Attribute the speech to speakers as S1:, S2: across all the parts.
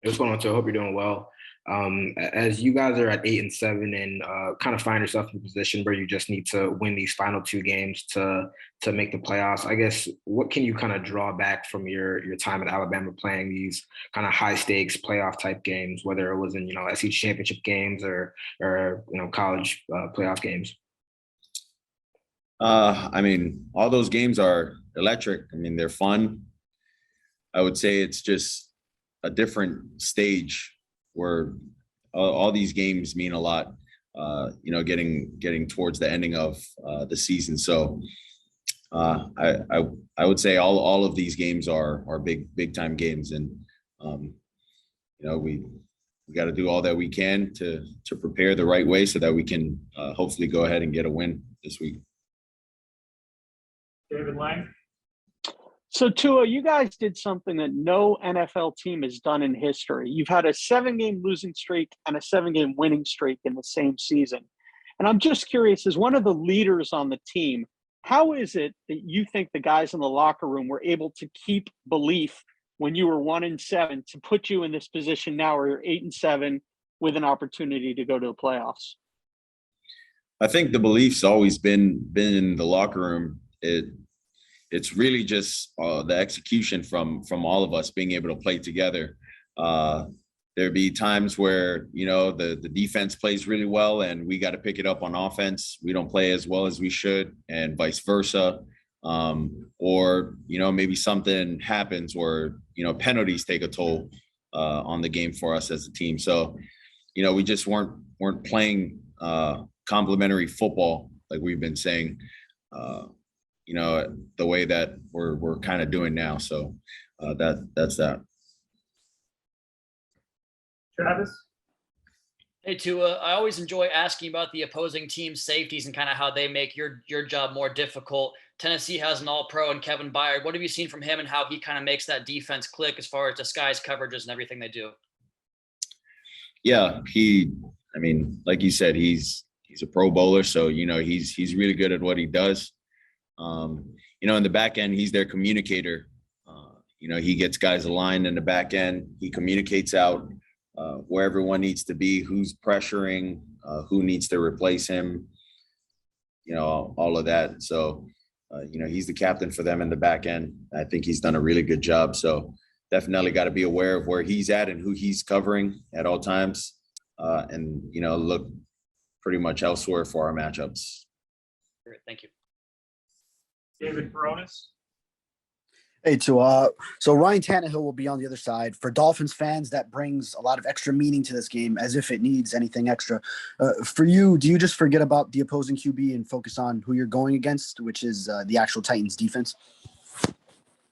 S1: What's going on, too? I hope you're doing well. As you guys are at 8-7 and kind of find yourself in a position where you just need to win these final two games to make the playoffs, I guess what can you kind of draw back from your time at Alabama playing these kind of high stakes playoff type games, whether it was in SEC championship games or college playoff games?
S2: I mean, all those games are electric. I mean, they're fun. I would say it's just a different stage where all these games mean a lot. Getting towards the ending of the season. So I would say all of these games are big time games, and we got to do all that we can to prepare the right way so that we can hopefully go ahead and get a win this week.
S3: David Lang.
S4: So, Tua, you guys did something that no NFL team has done in history. You've had a 7-game losing streak and a 7-game winning streak in the same season. And I'm just curious, as one of the leaders on the team, how is it that you think the guys in the locker room were able to keep belief when you were 1-7 to put you in this position now where you're 8-7 with an opportunity to go to the playoffs?
S2: I think the belief's always been in the locker room. It's really just the execution from all of us being able to play together. There'd be times where, the defense plays really well and we got to pick it up on offense. We don't play as well as we should, and vice versa. Or maybe something happens where, penalties take a toll on the game for us as a team. So, we just weren't playing complementary football like we've been saying. The way that we're kind of doing now. So that's that.
S3: Travis?
S5: Hey, Tua, I always enjoy asking about the opposing team's safeties and kind of how they make your job more difficult. Tennessee has an all-pro and Kevin Byard. What have you seen from him and how he kind of makes that defense click as far as disguise coverages and everything they do?
S2: Yeah, like you said, he's a pro bowler. So, he's really good at what he does. In the back end, he's their communicator. He gets guys aligned in the back end. He communicates out where everyone needs to be, who's pressuring, who needs to replace him, all of that. So, he's the captain for them in the back end. I think he's done a really good job. So definitely got to be aware of where he's at and who he's covering at all times. And look pretty much elsewhere for our matchups.
S5: Great. Thank you.
S3: David Baronis.
S6: Hey, so Ryan Tannehill will be on the other side. For Dolphins fans, that brings a lot of extra meaning to this game, as if it needs anything extra. For you, do you just forget about the opposing QB and focus on who you're going against, which is the actual Titans defense?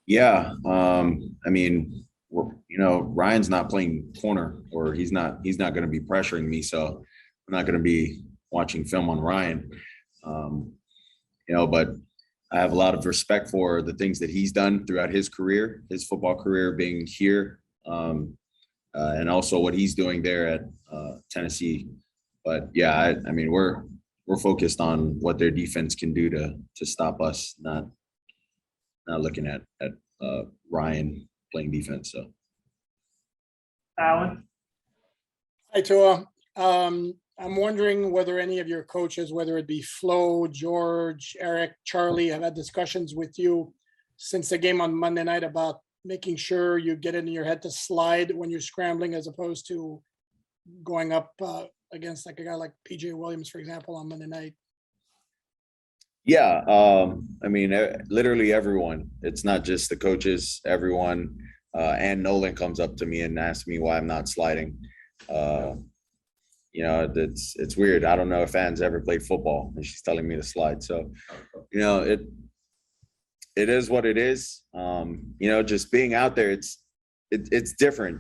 S2: Yeah. Ryan's not playing corner, or he's not going to be pressuring me. So I'm not going to be watching film on Ryan. But I have a lot of respect for the things that he's done throughout his career, his football career being here, and also what he's doing there at Tennessee. But yeah, we're focused on what their defense can do to stop us, not looking at Ryan playing defense. So,
S3: Alan?
S7: Hi, Tua. I'm wondering whether any of your coaches, whether it be Flo, George, Eric, Charlie, have had discussions with you since the game on Monday night about making sure you get it in your head to slide when you're scrambling, as opposed to going up against like a guy like PJ Williams, for example, on Monday night.
S2: Yeah. Literally everyone. It's not just the coaches, everyone. And Nolan comes up to me and asks me why I'm not sliding. It's weird. I don't know if Anne's ever played football and she's telling me to slide. So, it is what it is. Just being out there, it's different.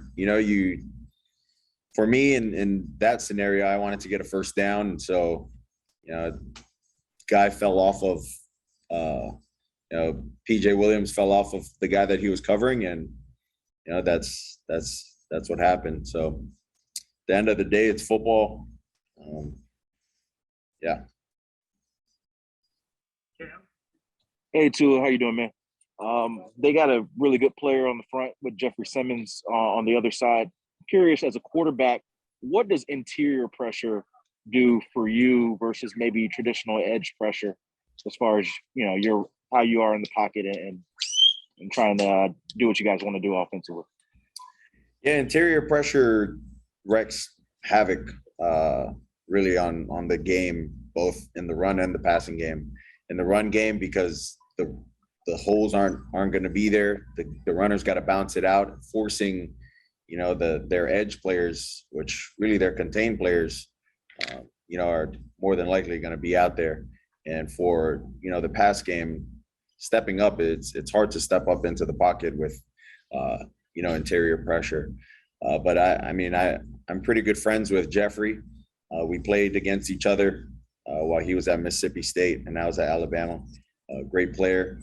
S2: For me in that scenario, I wanted to get a first down. And so, guy fell off of, PJ Williams fell off of the guy that he was covering. And, that's what happened. So, the end of the day, it's football. Yeah.
S8: Hey, Tua, how you doing, man? They got a really good player on the front with Jeffrey Simmons on the other side. curious, as a quarterback, what does interior pressure do for you versus maybe traditional edge pressure, as far as your how you are in the pocket and trying to do what you guys want to do offensively?
S2: Yeah, interior pressure wreaks havoc really on the game, both in the run and the passing game. In the run game, because the holes aren't going to be there. The runner's got to bounce it out, forcing their edge players, which really they're contained players, are more than likely going to be out there. And for the pass game, stepping up, it's hard to step up into the pocket with interior pressure. But I'm pretty good friends with Jeffrey. We played against each other while he was at Mississippi State and I was at Alabama. Great player,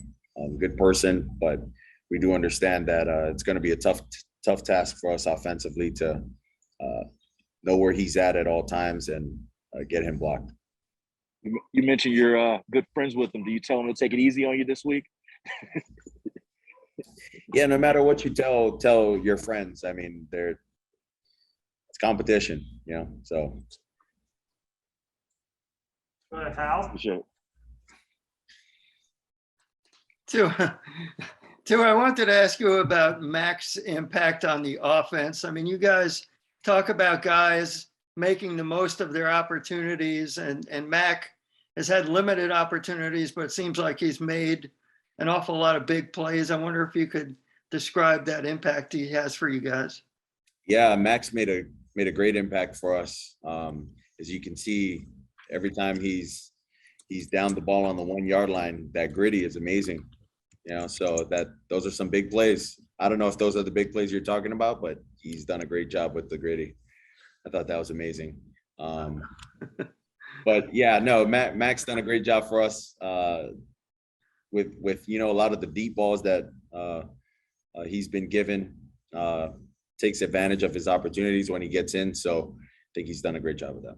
S2: good person, but we do understand that it's going to be a tough task for us offensively to know where he's at all times and get him blocked.
S8: You mentioned you're good friends with him. Do you tell him to take it easy on you this week?
S2: Yeah, no matter what you tell your friends. I mean, it's competition, so.
S3: Go ahead, Hal.
S8: Sure.
S9: Tua, I wanted to ask you about Mac's impact on the offense. I mean, you guys talk about guys making the most of their opportunities, and Mac has had limited opportunities, but it seems like he's made an awful lot of big plays. I wonder if you could describe that impact he has for you guys.
S2: Yeah, Mac's made a great impact for us. As you can see, every time he's down the ball on the 1 yard line, that gritty is amazing. So those are some big plays. I don't know if those are the big plays you're talking about, but he's done a great job with the gritty. I thought that was amazing. But yeah, no, Mac's done a great job for us with a lot of the deep balls that he's been given. Takes advantage of his opportunities when he gets in. So I think he's done a great job with that.